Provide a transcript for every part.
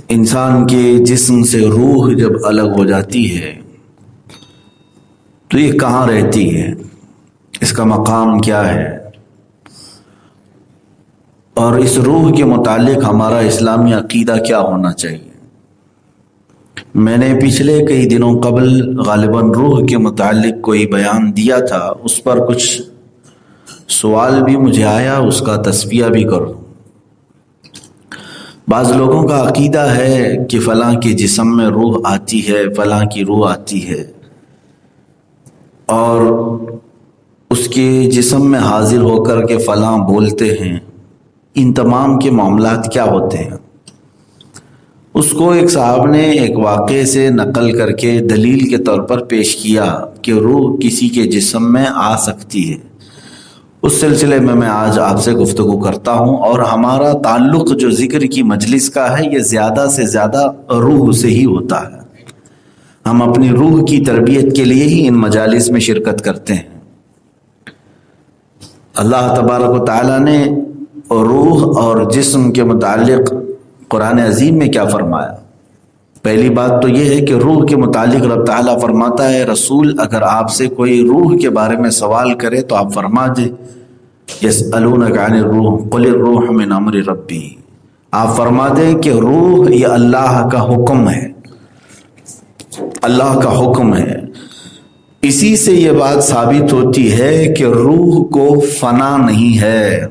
انسان کے جسم سے روح جب الگ ہو جاتی ہے تو یہ کہاں رہتی ہے، اس کا مقام کیا ہے، اور اس روح کے متعلق ہمارا اسلامی عقیدہ کیا ہونا چاہیے۔ میں نے پچھلے کئی دنوں قبل غالباً روح کے متعلق کوئی بیان دیا تھا، اس پر کچھ سوال بھی مجھے آیا، اس کا تصفیہ بھی کروں۔ بعض لوگوں کا عقیدہ ہے کہ فلاں کے جسم میں روح آتی ہے، فلاں کی روح آتی ہے، اور اس کے جسم میں حاضر ہو کر کے فلاں بولتے ہیں۔ ان تمام کے معاملات کیا ہوتے ہیں؟ اس کو ایک صاحب نے ایک واقعے سے نقل کر کے دلیل کے طور پر پیش کیا کہ روح کسی کے جسم میں آ سکتی ہے۔ اس سلسلے میں آج آپ سے گفتگو کرتا ہوں، اور ہمارا تعلق جو ذکر کی مجلس کا ہے یہ زیادہ سے زیادہ روح سے ہی ہوتا ہے۔ ہم اپنی روح کی تربیت کے لیے ہی ان مجالس میں شرکت کرتے ہیں۔ اللہ تبارک و تعالیٰ نے روح اور جسم کے متعلق قرآن عظیم میں کیا فرمایا؟ پہلی بات تو یہ ہے کہ روح کے متعلق رب تعالیٰ فرماتا ہے، رسول اگر آپ سے کوئی روح کے بارے میں سوال کرے تو آپ فرما دیں، یسألونک عن الروح قل الروح من امر ربی، آپ فرما دیں کہ روح یہ اللہ کا حکم ہے، اللہ کا حکم ہے۔ اسی سے یہ بات ثابت ہوتی ہے کہ روح کو فنا نہیں ہے۔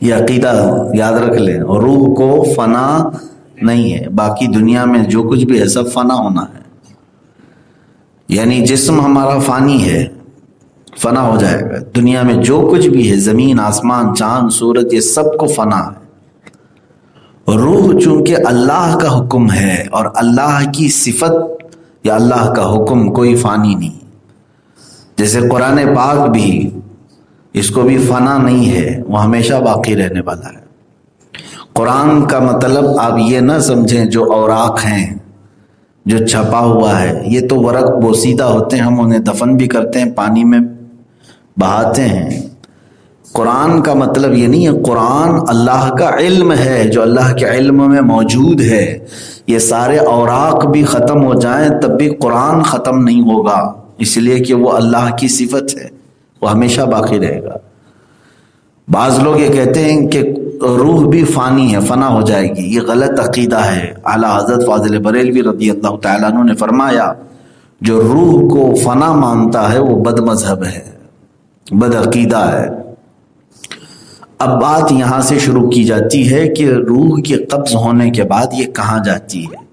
یہ عقیدہ یاد رکھ لیں، روح کو فنا نہیں ہے۔ باقی دنیا میں جو کچھ بھی ہے سب فنا ہونا ہے، یعنی جسم ہمارا فانی ہے، فنا ہو جائے گا۔ دنیا میں جو کچھ بھی ہے، زمین، آسمان، چاند، سورج، یہ سب کو فنا ہے۔ روح چونکہ اللہ کا حکم ہے اور اللہ کی صفت یا اللہ کا حکم، کوئی فانی نہیں۔ جیسے قرآن پاک بھی، اس کو بھی فنا نہیں ہے، وہ ہمیشہ باقی رہنے والا ہے۔ قرآن کا مطلب آپ یہ نہ سمجھیں جو اوراق ہیں، جو چھپا ہوا ہے، یہ تو ورق بوسیدہ ہوتے ہیں، ہم انہیں دفن بھی کرتے ہیں، پانی میں بہاتے ہیں۔ قرآن کا مطلب یہ نہیں ہے، قرآن اللہ کا علم ہے جو اللہ کے علم میں موجود ہے۔ یہ سارے اوراق بھی ختم ہو جائیں تب بھی قرآن ختم نہیں ہوگا، اس لیے کہ وہ اللہ کی صفت ہے، وہ ہمیشہ باقی رہے گا۔ بعض لوگ یہ کہتے ہیں کہ روح بھی فانی ہے، فنا ہو جائے گی، یہ غلط عقیدہ ہے۔ اعلیٰ حضرت فاضل بریلوی رضی اللہ تعالیٰ عنہ نے فرمایا، جو روح کو فنا مانتا ہے وہ بد مذہب ہے، بد عقیدہ ہے۔ اب بات یہاں سے شروع کی جاتی ہے کہ روح کے قبض ہونے کے بعد یہ کہاں جاتی ہے۔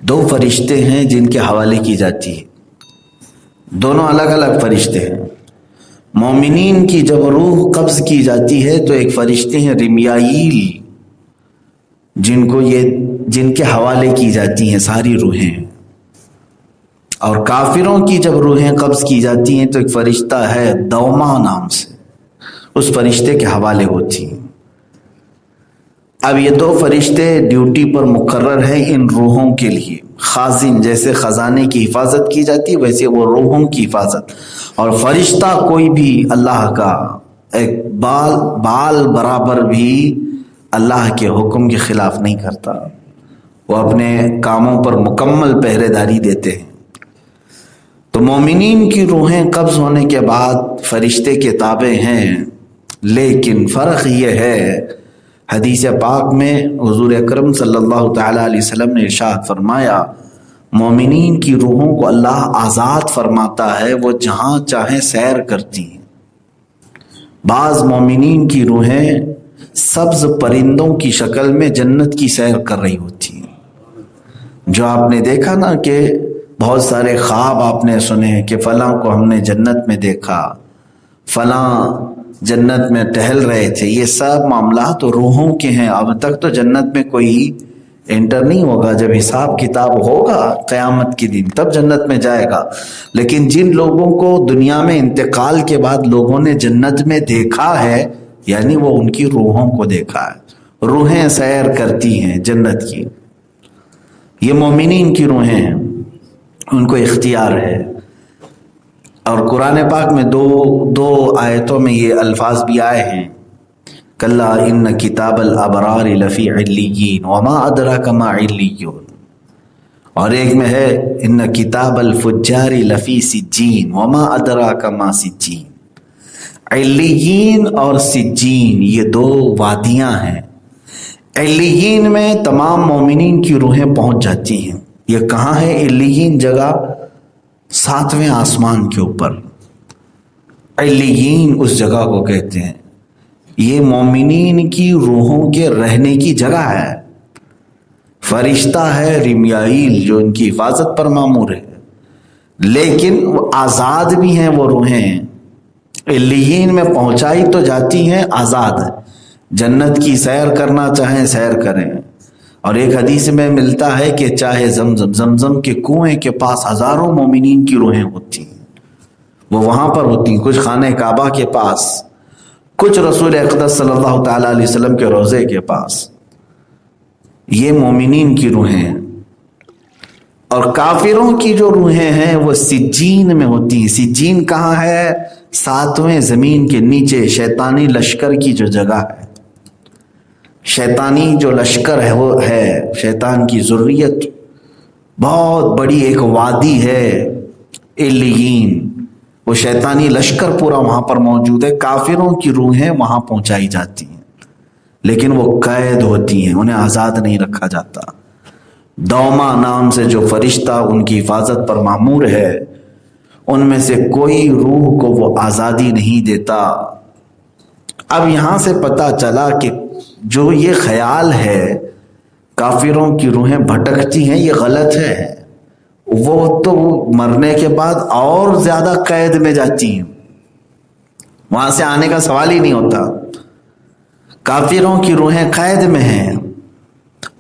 دو فرشتے ہیں جن کے حوالے کی جاتی ہے، دونوں الگ الگ فرشتے ہیں۔ مومنین کی جب روح قبض کی جاتی ہے تو ایک فرشتے ہیں رمیائیل، جن کے حوالے کی جاتی ہیں ساری روحیں، اور کافروں کی جب روحیں قبض کی جاتی ہیں تو ایک فرشتہ ہے دوما نام سے، اس فرشتے کے حوالے ہوتی ہیں۔ اب یہ دو فرشتے ڈیوٹی پر مقرر ہیں ان روحوں کے لیے۔ خازن، جیسے خزانے کی حفاظت کی جاتی ویسے وہ روحوں کی حفاظت۔ اور فرشتہ کوئی بھی اللہ کا ایک بال برابر بھی اللہ کے حکم کے خلاف نہیں کرتا، وہ اپنے کاموں پر مکمل پہرے داری دیتے ہیں۔ تو مومنین کی روحیں قبض ہونے کے بعد فرشتے کے تابع ہیں، لیکن فرق یہ ہے، حدیث پاک میں حضور اکرم صلی اللہ تعالیٰ علیہ وسلم نے ارشاد فرمایا، مومنین کی روحوں کو اللہ آزاد فرماتا ہے، وہ جہاں چاہیں سیر کرتی ہیں۔ بعض مومنین کی روحیں سبز پرندوں کی شکل میں جنت کی سیر کر رہی ہوتی ہیں۔ جو آپ نے دیکھا نا کہ بہت سارے خواب آپ نے سنے کہ فلاں کو ہم نے جنت میں دیکھا، فلاں جنت میں ٹہل رہے تھے، یہ سب معاملات روحوں کے ہیں۔ اب تک تو جنت میں کوئی انٹر نہیں ہوگا، جب حساب کتاب ہوگا قیامت کے دن تب جنت میں جائے گا۔ لیکن جن لوگوں کو دنیا میں انتقال کے بعد لوگوں نے جنت میں دیکھا ہے، یعنی وہ ان کی روحوں کو دیکھا ہے، روحیں سیر کرتی ہیں جنت کی۔ یہ مومنین کی روحیں ہیں، ان کو اختیار ہے۔ اور قرآن پاک میں دو آیتوں میں یہ الفاظ بھی آئے ہیں، کلا ان کتاب الابرار لفی علیین وما ادراک ما علیون، اور ایک میں ہے ان کتاب الفجار لفی سجین وما ادراک ما سجین۔ علیین اور سجین یہ دو وادیاں ہیں۔ علیین میں تمام مومنین کی روحیں پہنچ جاتی ہیں۔ یہ کہاں ہے علیین جگہ؟ 7ویں آسمان کے اوپر علیین اس جگہ کو کہتے ہیں۔ یہ مومنین کی روحوں کے رہنے کی جگہ ہے۔ فرشتہ ہے رمیائیل جو ان کی حفاظت پر مامور ہے، لیکن وہ آزاد بھی ہیں، وہ روحیں علیین میں پہنچائی تو جاتی ہیں، آزاد ہے۔ جنت کی سیر کرنا چاہیں سیر کریں۔ اور ایک حدیث میں ملتا ہے کہ چاہے زمزم کے کنویں کے پاس ہزاروں مومنین کی روحیں ہوتی ہیں، وہ وہاں پر ہوتی ہیں، کچھ خانہ کعبہ کے پاس، کچھ رسول اقدس صلی اللہ تعالیٰ علیہ وسلم کے روضے کے پاس۔ یہ مومنین کی روحیں ہیں۔ اور کافروں کی جو روحیں ہیں وہ سجین میں ہوتی ہیں۔ سجین کہاں ہے؟ 7ویں زمین کے نیچے شیطانی لشکر کی جو جگہ ہے، شیطانی جو لشکر ہے وہ ہے شیطان کی ذریت، بہت بڑی ایک وادی ہے علیین، وہ شیطانی لشکر پورا وہاں پر موجود ہے۔ کافروں کی روحیں وہاں پہنچائی جاتی ہیں، لیکن وہ قید ہوتی ہیں، انہیں آزاد نہیں رکھا جاتا۔ دوما نام سے جو فرشتہ ان کی حفاظت پر مامور ہے، ان میں سے کوئی روح کو وہ آزادی نہیں دیتا۔ اب یہاں سے پتہ چلا کہ جو یہ خیال ہے کافروں کی روحیں بھٹکتی ہیں، یہ غلط ہے۔ وہ تو مرنے کے بعد اور زیادہ قید میں جاتی ہیں، وہاں سے آنے کا سوال ہی نہیں ہوتا۔ کافروں کی روحیں قید میں ہیں،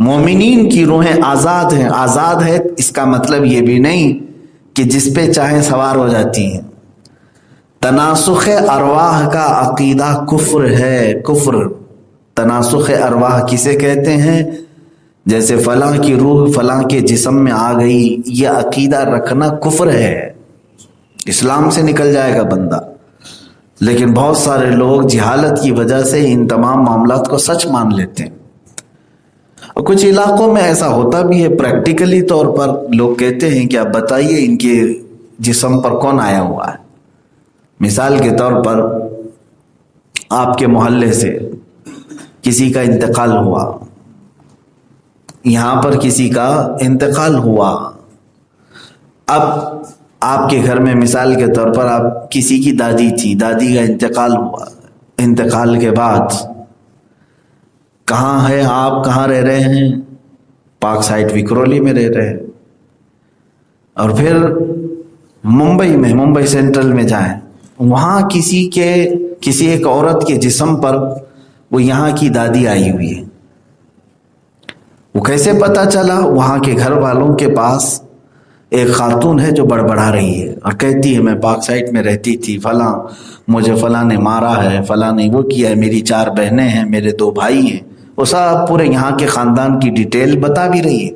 مومنین کی روحیں آزاد ہیں۔ آزاد ہے اس کا مطلب یہ بھی نہیں کہ جس پہ چاہیں سوار ہو جاتی ہیں۔ تناسخ ارواح کا عقیدہ کفر ہے، کفر۔ تناسخ ارواح کسے کہتے ہیں؟ جیسے فلاں کی روح فلاں کے جسم میں آ گئی، یہ عقیدہ رکھنا کفر ہے، اسلام سے نکل جائے گا بندہ۔ لیکن بہت سارے لوگ جہالت کی وجہ سے ان تمام معاملات کو سچ مان لیتے ہیں، اور کچھ علاقوں میں ایسا ہوتا بھی ہے۔ پریکٹیکلی طور پر لوگ کہتے ہیں کہ آپ بتائیے ان کے جسم پر کون آیا ہوا ہے۔ مثال کے طور پر آپ کے محلے سے کسی کا انتقال ہوا، یہاں پر کسی کا انتقال ہوا، اب آپ کے گھر میں مثال کے طور پر آپ کسی کی دادی تھی، دادی کا انتقال ہوا، انتقال کے بعد کہاں ہے آپ، کہاں رہ رہے ہیں؟ پارک سائٹ وکرولی میں رہ رہے ہیں، اور پھر ممبئی میں، ممبئی سینٹرل میں جائیں، وہاں کسی ایک عورت کے جسم پر وہ یہاں کی دادی آئی ہوئی ہے۔ وہ کیسے پتا چلا؟ وہاں کے گھر والوں کے پاس ایک خاتون ہے جو بڑبڑا رہی ہے اور کہتی ہے میں پارک سائٹ میں رہتی تھی، فلاں مجھے فلاں نے مارا ہے، فلاں نے وہ کیا ہے، میری 4 بہنیں ہیں، میرے 2 بھائی ہیں، وہ سب پورے یہاں کے خاندان کی ڈیٹیل بتا بھی رہی ہے۔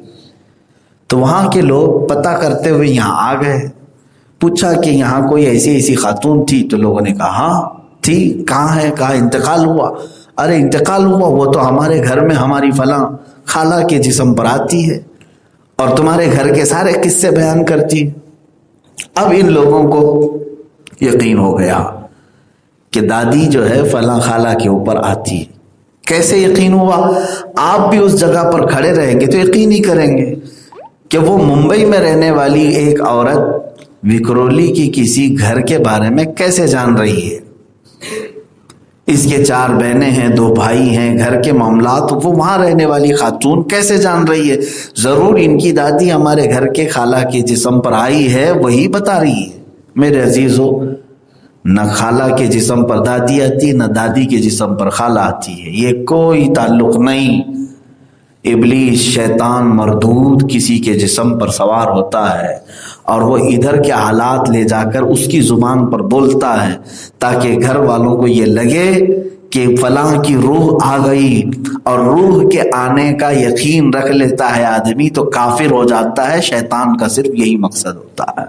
تو وہاں کے لوگ پتہ کرتے ہوئے یہاں آ گئے، پوچھا کہ یہاں کوئی ایسی خاتون تھی؟ تو لوگوں نے کہا ہاں تھی۔ کہاں ہے؟ کہا انتقال ہوا۔ ارے انتقال ہوا؟ وہ تو ہمارے گھر میں ہماری فلاں خالہ کے جسم پر آتی ہے اور تمہارے گھر کے سارے قصے بیان کرتی۔ اب ان لوگوں کو یقین ہو گیا کہ دادی جو ہے فلاں خالہ کے اوپر آتی۔ کیسے یقین ہوا؟ آپ بھی اس جگہ پر کھڑے رہیں گے تو یقین ہی کریں گے کہ وہ ممبئی میں رہنے والی ایک عورت وکرولی کی کسی گھر کے بارے میں کیسے جان رہی ہے۔ اس کے 4 بہنیں ہیں، 2 بھائی ہیں، گھر کے معاملات وہ وہاں رہنے والی خاتون کیسے جان رہی ہے؟ ضرور ان کی دادی ہمارے گھر کے خالہ کے جسم پر آئی ہے، وہی بتا رہی ہے۔ میرے عزیزو، نہ خالہ کے جسم پر دادی آتی، نہ دادی کے جسم پر خالہ آتی ہے، یہ کوئی تعلق نہیں۔ ابلیس، شیطان مردود کسی کے جسم پر سوار ہوتا ہے اور وہ ادھر کے حالات لے جا کر اس کی زبان پر بولتا ہے تاکہ گھر والوں کو یہ لگے کہ فلاں کی روح آ گئی، اور روح کے آنے کا یقین رکھ لیتا ہے آدمی تو کافر ہو جاتا ہے۔ شیطان کا صرف یہی مقصد ہوتا ہے،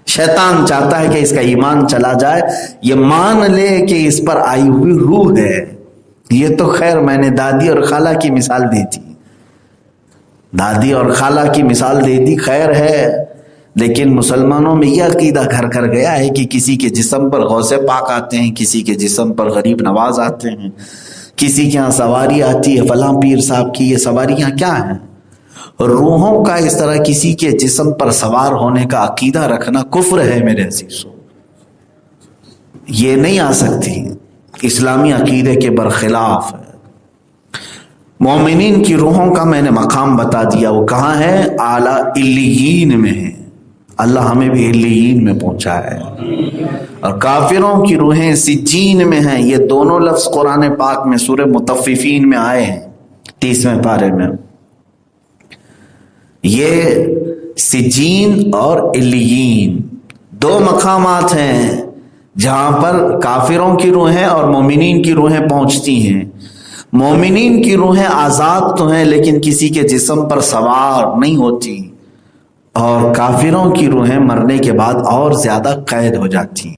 شیطان چاہتا ہے کہ اس کا ایمان چلا جائے، یہ مان لے کہ اس پر آئی ہوئی روح ہے، یہ تو خیر میں نے دادی اور خالہ کی مثال دی تھی، دادی اور خالہ کی مثال دے دی، خیر ہے، لیکن مسلمانوں میں یہ عقیدہ گھر گھر گیا ہے کہ کسی کے جسم پر غوث پاک آتے ہیں، کسی کے جسم پر غریب نواز آتے ہیں، کسی کے ہاں سواری آتی ہے فلاں پیر صاحب کی۔ یہ سواریاں کیا ہیں؟ روحوں کا اس طرح کسی کے جسم پر سوار ہونے کا عقیدہ رکھنا کفر ہے میرے عزیزوں، یہ نہیں آ سکتی، اسلامی عقیدے کے برخلاف ہے۔ مومنین کی روحوں کا میں نے مقام بتا دیا، وہ کہاں ہے؟ اعلیٰ علیین میں ہے، اللہ ہمیں بھی علیین میں پہنچا ہے۔ اور کافروں کی روحیں سجین میں ہیں، یہ دونوں لفظ قرآن پاک میں سورہ مطففین میں آئے ہیں 30ویں پارے میں۔ یہ سجین اور علیین دو مقامات ہیں جہاں پر کافروں کی روحیں اور مومنین کی روحیں پہنچتی ہیں۔ مومنین کی روحیں آزاد تو ہیں لیکن کسی کے جسم پر سوار نہیں ہوتی، اور کافروں کی روحیں مرنے کے بعد اور زیادہ قید ہو جاتی ہیں۔